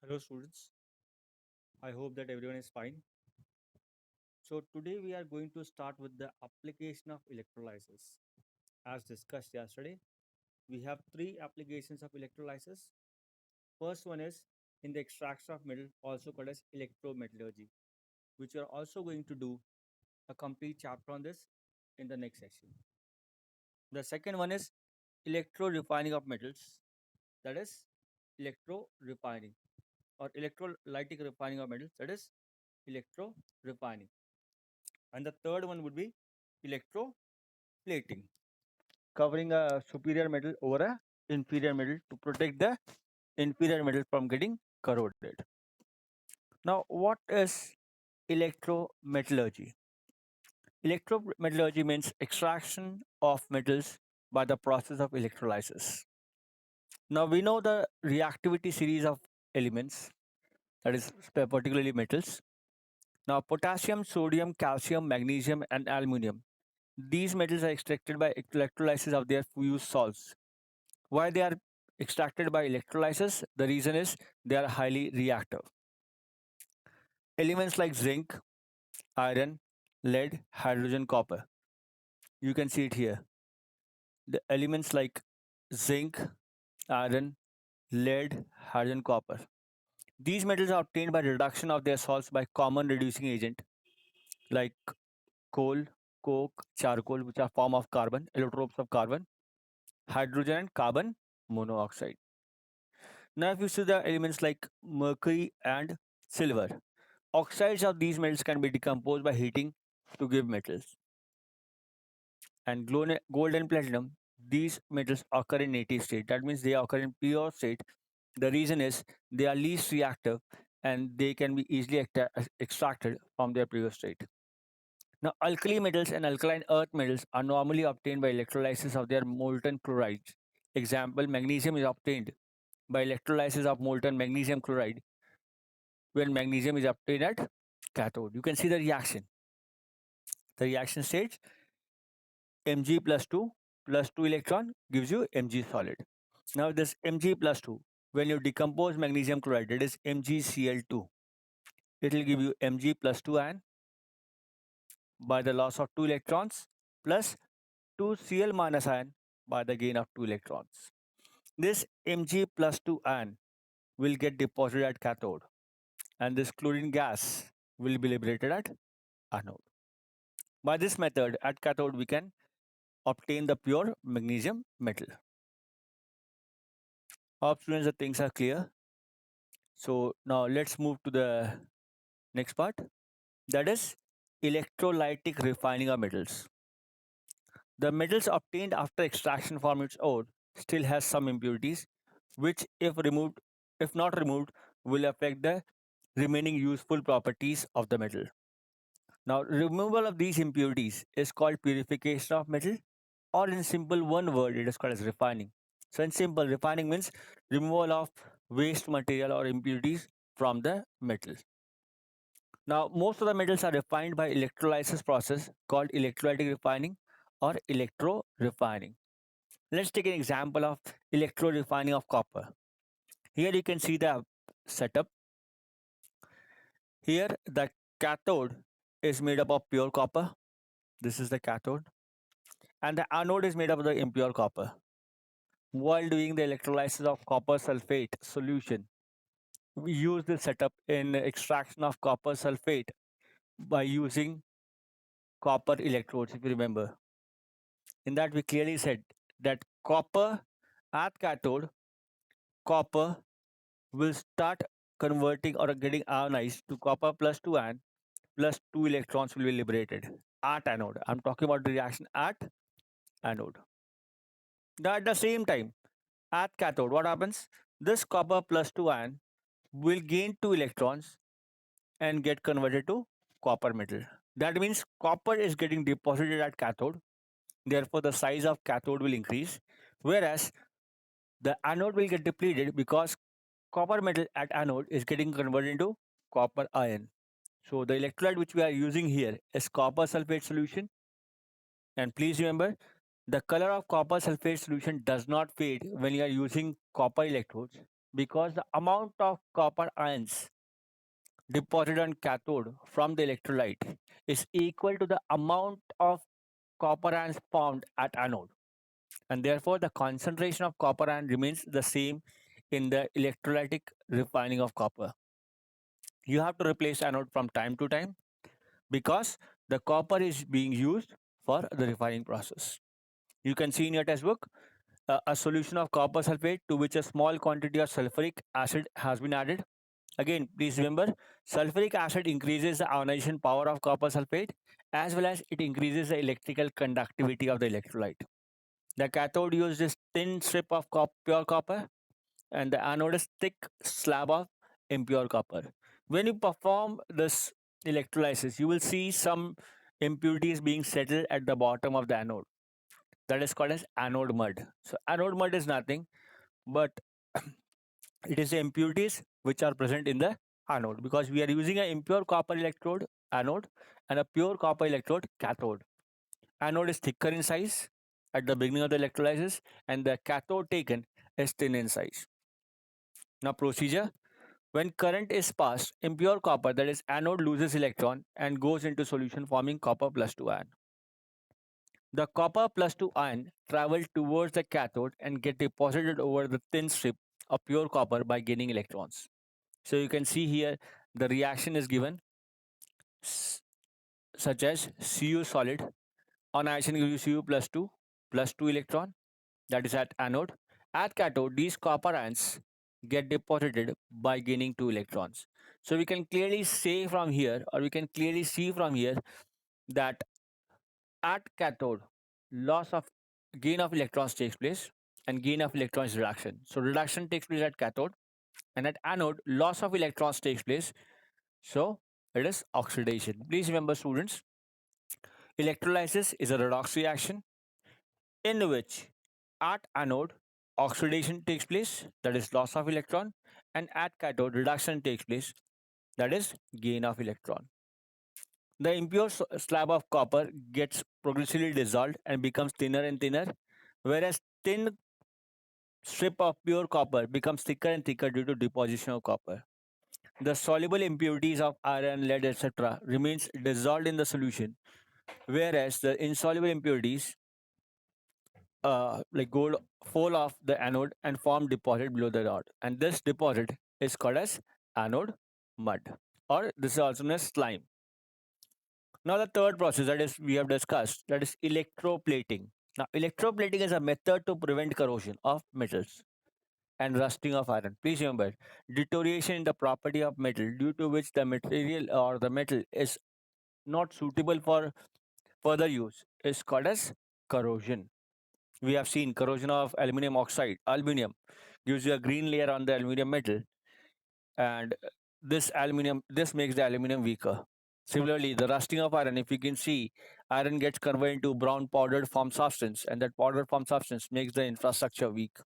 Hello students, I hope that everyone is fine. So today we are going to start with the application of electrolysis. As discussed yesterday, we have three applications of electrolysis. First one is in the extraction of metal, also called as electrometallurgy, which we are also going to do a complete chapter on this in the next session. The second one is electro refining of metals, that is electro refining, or electrolytic refining of metals, that is electro refining. And the third one would be electroplating, covering a superior metal over a inferior metal to protect the inferior metal from getting corroded. Now, what is electrometallurgy? Electrometallurgy means extraction of metals by the process of electrolysis. Now, we know the reactivity series of elements, that is particularly metals. Now, potassium, sodium, calcium, magnesium, and aluminium. These metals are extracted by electrolysis of their fused salts. Why they are extracted by electrolysis? The reason is they are highly reactive. Elements like zinc, iron, lead, hydrogen, copper. You can see it here. The elements like zinc, iron, lead, hydrogen, copper. These metals are obtained by reduction of their salts by common reducing agent like coal, coke, charcoal, which are form of carbon, allotropes of carbon, hydrogen and carbon monoxide. Now, if you see the elements like mercury and silver, oxides of these metals can be decomposed by heating to give metals. And gold and platinum, these metals occur in native state. That means they occur in pure state. The reason is they are least reactive and they can be easily extracted from their pure state. Now, alkali metals and alkaline earth metals are normally obtained by electrolysis of their molten chlorides. Example, magnesium is obtained by electrolysis of molten magnesium chloride when magnesium is obtained at cathode. You can see the reaction. The reaction stage Mg plus 2 electron gives you Mg solid. Now this Mg plus 2, when you decompose magnesium chloride, that is MgCl2, it will give you Mg plus 2 ion by the loss of 2 electrons plus 2Cl minus ion by the gain of 2 electrons. This Mg plus 2 ion will get deposited at cathode and this chlorine gas will be liberated at anode. By this method, at cathode, we can obtain the pure magnesium metal. Hope students, the things are clear. So now let's move to the next part. That is electrolytic refining of metals. The metals obtained after extraction from its ore still has some impurities, which if not removed, will affect the remaining useful properties of the metal. Now, removal of these impurities is called purification of metal, or in simple one word, it is called as refining. So, in simple, refining means removal of waste material or impurities from the metal. Now, most of the metals are refined by electrolysis process called electrolytic refining or electro refining. Let's take an example of electro refining of copper. Here you can see the setup. Here the cathode is made up of pure copper. This is the cathode. And the anode is made up of the impure copper. While doing the electrolysis of copper sulfate solution, we use this setup in extraction of copper sulfate by using copper electrodes, if you remember. In that, we clearly said that copper at cathode, copper will start converting or getting ionized to copper plus 2 ion plus 2 electrons will be liberated at anode. I'm talking about the reaction at anode. Now, at the same time, at cathode, what happens? This copper plus 2 ion will gain 2 electrons and get converted to copper metal. That means copper is getting deposited at cathode. Therefore, the size of cathode will increase, whereas the anode will get depleted because copper metal at anode is getting converted into copper ion. So the electrolyte which we are using here is copper sulfate solution. And please remember, the color of copper sulfate solution does not fade when you are using copper electrodes, because the amount of copper ions deposited on cathode from the electrolyte is equal to the amount of copper ions formed at anode, and therefore the concentration of copper ion remains the same in the electrolytic refining of copper. You have to replace anode from time to time because the copper is being used for the refining process. You can see in your textbook a solution of copper sulfate to which a small quantity of sulfuric acid has been added. Again, please remember, sulfuric acid increases the ionization power of copper sulfate as well as it increases the electrical conductivity of the electrolyte. The cathode uses this thin strip of pure copper and the anode is thick slab of impure copper. When you perform this electrolysis, you will see some impurities being settled at the bottom of the anode. That is called as anode mud. So anode mud is nothing but it is the impurities which are present in the anode because we are using an impure copper electrode anode and a pure copper electrode cathode. Anode is thicker in size at the beginning of the electrolysis and the cathode taken is thin in size. Now procedure. When current is passed, impure copper, that is anode, loses electron and goes into solution forming copper plus 2 ion. The copper plus 2 ion travel towards the cathode and get deposited over the thin strip of pure copper by gaining electrons. So you can see here the reaction is given such as Cu solid. On addition gives you Cu plus 2 electron, that is at anode. At cathode, these copper ions get deposited by gaining 2 electrons. So we can clearly say from here, or we can clearly see from here, that at cathode, loss of gain of electrons takes place and gain of electrons is reduction. So reduction takes place at cathode and at anode, loss of electrons takes place. So it is oxidation. Please remember, students, electrolysis is a redox reaction in which at anode oxidation takes place, that is loss of electron, and at cathode reduction takes place, that is gain of electron. The impure slab of copper gets progressively dissolved and becomes thinner and thinner, whereas thin strip of pure copper becomes thicker and thicker due to deposition of copper. The soluble impurities of iron, lead, etc. remains dissolved in the solution, whereas the insoluble impurities like gold fall off the anode and form deposit below the rod. And this deposit is called as anode mud, or this is also known as slime. Now the third process that is we have discussed, that is electroplating. Now electroplating is a method to prevent corrosion of metals and rusting of iron. Please remember, deterioration in the property of metal due to which the material or the metal is not suitable for further use is called as corrosion. We have seen corrosion of aluminum oxide. Aluminum gives you a green layer on the aluminum metal, and this makes the aluminum weaker. Similarly, the rusting of iron, if you can see, iron gets converted into brown powdered form substance, and that powdered form substance makes the infrastructure weak.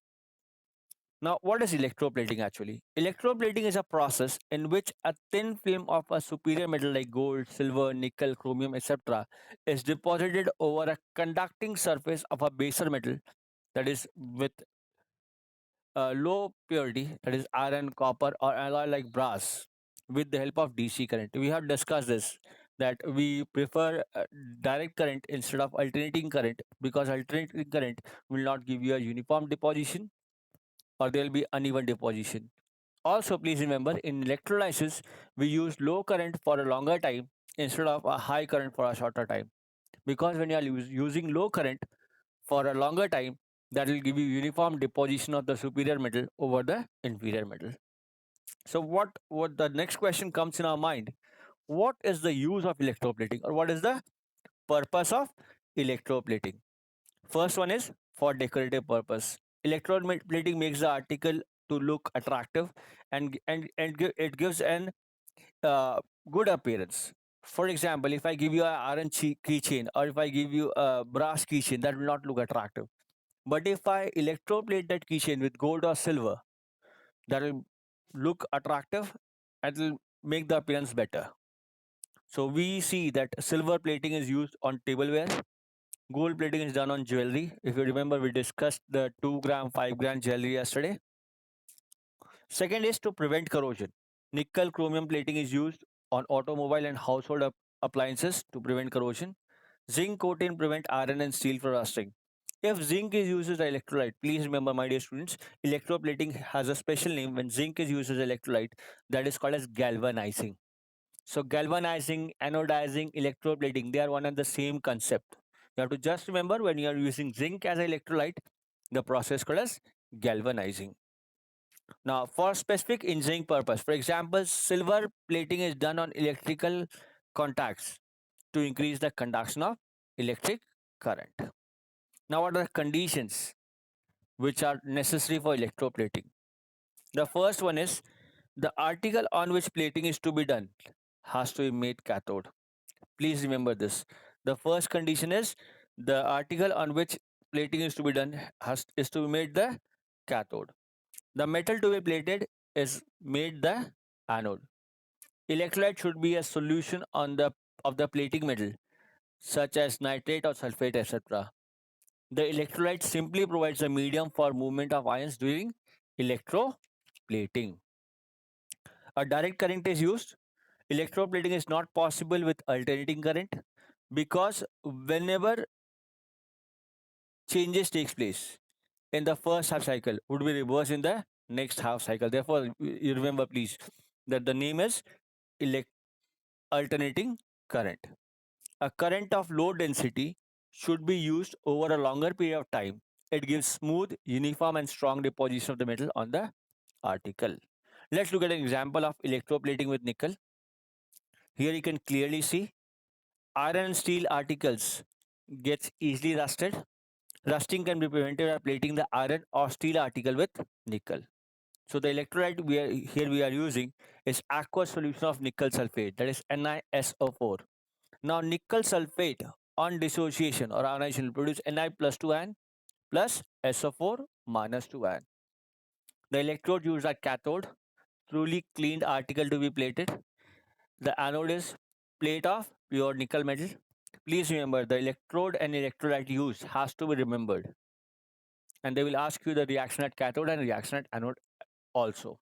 Now, what is electroplating actually? Electroplating is a process in which a thin film of a superior metal like gold, silver, nickel, chromium, etc. is deposited over a conducting surface of a baser metal, that is with low purity, that is iron, copper, or alloy like brass, with the help of DC current. We have discussed this, that we prefer direct current instead of alternating current because alternating current will not give you a uniform deposition or there will be uneven deposition. Also, please remember, in electrolysis, we use low current for a longer time instead of a high current for a shorter time. Because when you are using low current for a longer time, that will give you uniform deposition of the superior metal over the inferior metal. So, what the next question comes in our mind? What is the use of electroplating, or what is the purpose of electroplating? First one is for decorative purpose. Electroplating makes the article to look attractive and it gives an good appearance. For example, if I give you an iron keychain or if I give you a brass keychain, that will not look attractive. But if I electroplate that keychain with gold or silver, that will look attractive and will make the appearance better. So we see that silver plating is used on tableware. Gold plating is done on jewelry. If you remember, we discussed the 2 gram, 5 gram jewelry yesterday. Second is to prevent corrosion. Nickel chromium plating is used on automobile and household appliances to prevent corrosion. Zinc coating prevent iron and steel from rusting. If zinc is used as electrolyte, please remember, my dear students, electroplating has a special name when zinc is used as electrolyte, that is called as galvanizing. So galvanizing, anodizing, electroplating, they are one and the same concept. You have to just remember when you are using zinc as an electrolyte, the process called as galvanizing. Now, for specific engineering purpose, for example, silver plating is done on electrical contacts to increase the conduction of electric current. Now, what are the conditions which are necessary for electroplating? The first one is the article on which plating is to be done has to be made cathode. Please remember this. The first condition is the article on which plating is to be done is to be made the cathode. The metal to be plated is made the anode. Electrolyte should be a solution on the of the plating metal, such as nitrate or sulfate, etc. The electrolyte simply provides a medium for movement of ions during electroplating. A direct current is used. Electroplating is not possible with alternating current because whenever changes takes place in the first half cycle would be reversed in the next half cycle. Therefore, you remember please that the name is elect alternating current. A current of low density should be used over a longer period of time. It gives smooth, uniform, and strong deposition of the metal on the article. Let's look at an example of electroplating with nickel. Here you can clearly see iron and steel articles gets easily rusted. Rusting can be prevented by plating the iron or steel article with nickel. So the electrolyte we are using is aqueous solution of nickel sulfate, that is NiSO4. Now nickel sulfate on dissociation or ionization will produce Ni plus 2 ion plus SO4 minus 2 ion. The electrode used as cathode, truly cleaned article to be plated. The anode is plate of pure nickel metal. Please remember the electrode and electrolyte use has to be remembered. And they will ask you the reaction at cathode and reaction at anode also.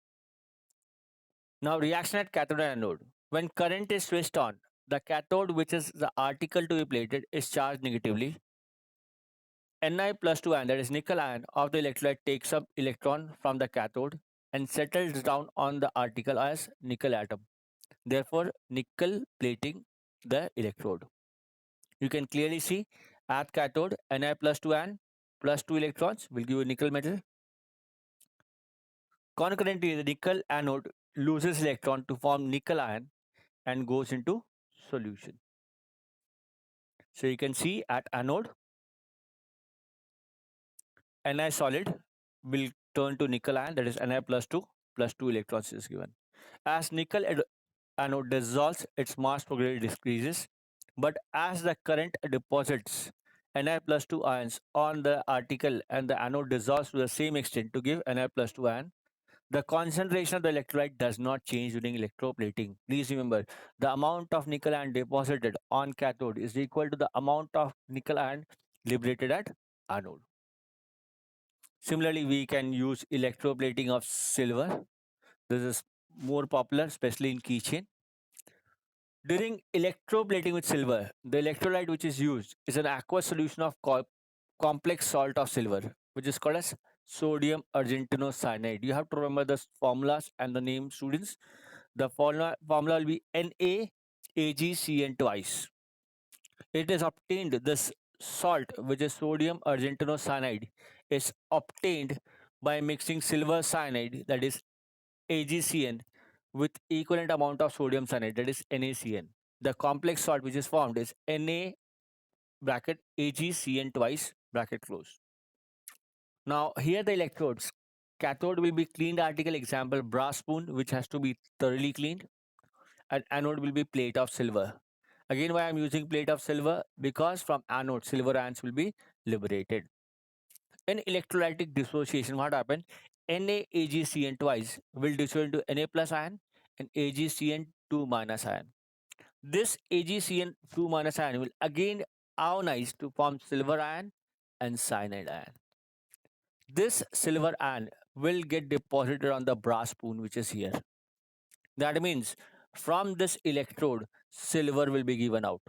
Now reaction at cathode and anode. When current is switched on, the cathode, which is the article to be plated, is charged negatively. Ni plus 2 ion, that is nickel ion of the electrolyte, takes up electron from the cathode and settles down on the article as nickel atom. Therefore, nickel plating the electrode. You can clearly see at cathode, Ni plus 2 ion plus 2 electrons will give you nickel metal. Concurrently, the nickel anode loses electron to form nickel ion and goes into solution. So you can see at anode, Ni solid will turn to nickel ion, that is Ni plus 2 electrons is given. As nickel anode dissolves, its mass progressively decreases, but as the current deposits Ni plus 2 ions on the article and the anode dissolves to the same extent to give Ni plus 2 ion, the concentration of the electrolyte does not change during electroplating. Please remember, the amount of nickel ion deposited on cathode is equal to the amount of nickel ion liberated at anode. Similarly, we can use electroplating of silver. This is more popular, especially in keychain. During electroplating with silver, the electrolyte which is used is an aqueous solution of complex salt of silver, which is called as sodium argentinosinide. You have to remember the formulas and the name, students. The formula will be NaAgCN twice. It is obtained, this salt, which is sodium argentinosinide, is obtained by mixing silver cyanide, that is AgCN, with equivalent amount of sodium cyanide, that is NaCN. The complex salt which is formed is Na bracket AgCN twice bracket close. Now here the electrodes. Cathode will be cleaned article, example brass spoon, which has to be thoroughly cleaned, and anode will be plate of silver. Again, why I'm using plate of silver? Because from anode, silver ions will be liberated. In electrolytic dissociation, what happens? NaAgCN twice will dissociate into Na plus ion and AgCN2 minus ion. This AgCN2 minus ion will again ionize to form silver ion and cyanide ion. This silver ion will get deposited on the brass spoon, which is here. That means from this electrode, silver will be given out.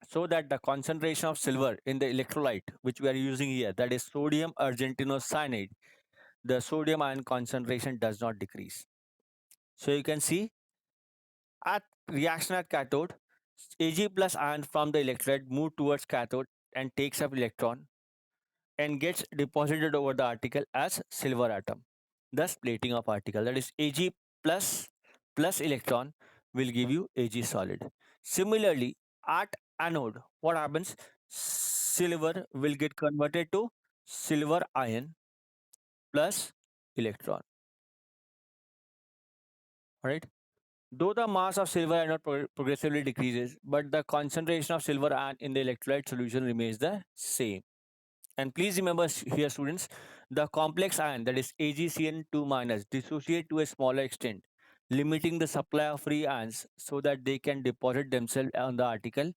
So that the concentration of silver in the electrolyte, which we are using here, that is sodium argentinosinide, the sodium ion concentration does not decrease. So you can see at reaction at cathode, Ag plus ion from the electrolyte move towards cathode and takes up electron and gets deposited over the article as silver atom, thus plating of article. That is Ag plus electron will give you Ag solid. Similarly, at anode, what happens? Silver will get converted to silver ion plus electron. Right? Though the mass of silver anode progressively decreases, but the concentration of silver ion in the electrolyte solution remains the same. And please remember here, students, the complex ion, that is AgCN2 minus, dissociate to a smaller extent, limiting the supply of free ions so that they can deposit themselves on the article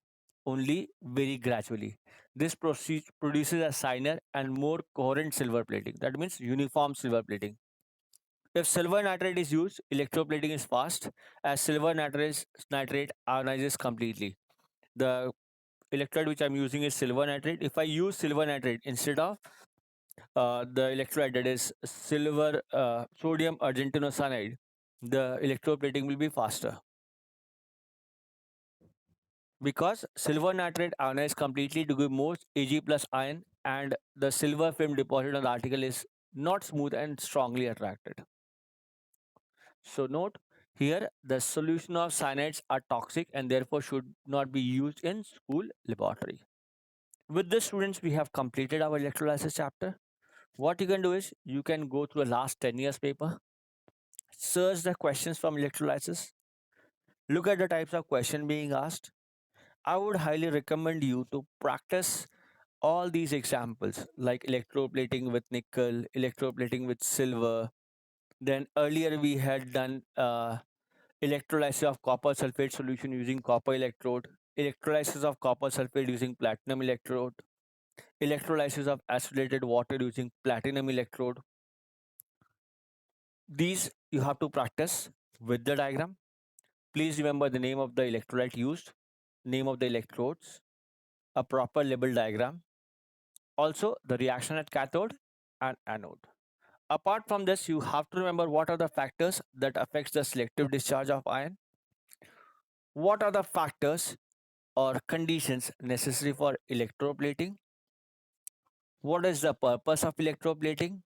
only very gradually. This process produces a finer and more coherent silver plating. That means uniform silver plating. If silver nitrate is used, electroplating is fast as nitrate ionizes completely. The electrolyte which I'm using is silver nitrate. If I use silver nitrate instead of the electrolyte, that is silver sodium argentinosinide, the electroplating will be faster because silver nitrate ionizes completely to give more Ag plus ion, and the silver film deposit on the article is not smooth and strongly attracted. So note here the solution of cyanides are toxic and therefore should not be used in school laboratory. With this, students, we have completed our electrolysis chapter. What you can do is you can go through the last 10 years paper, search the questions from electrolysis, look at the types of question being asked. I would highly recommend you to practice all these examples like electroplating with nickel, electroplating with silver. Then earlier we had done electrolysis of copper sulfate solution using copper electrode, electrolysis of copper sulfate using platinum electrode, electrolysis of acidated water using platinum electrode. These you have to practice with the diagram. Please remember the name of the electrolyte used, name of the electrodes, a proper label diagram, also the reaction at cathode and anode. Apart from this, you have to remember what are the factors that affects the selective discharge of ion, what are the factors or conditions necessary for electroplating, what is the purpose of electroplating,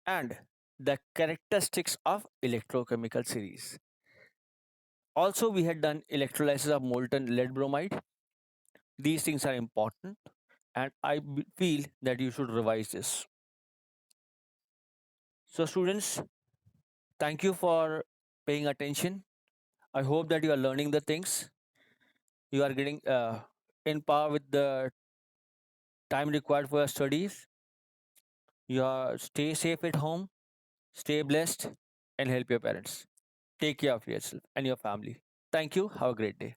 and the characteristics of electrochemical series. Also, we had done electrolysis of molten lead bromide. These things are important, and feel that you should revise this. So, students, thank you for paying attention. I hope that you are learning the things. You are getting in par with the time required for your studies. You are stay safe at home, stay blessed, and help your parents. Take care of yourself and your family. Thank you. Have a great day.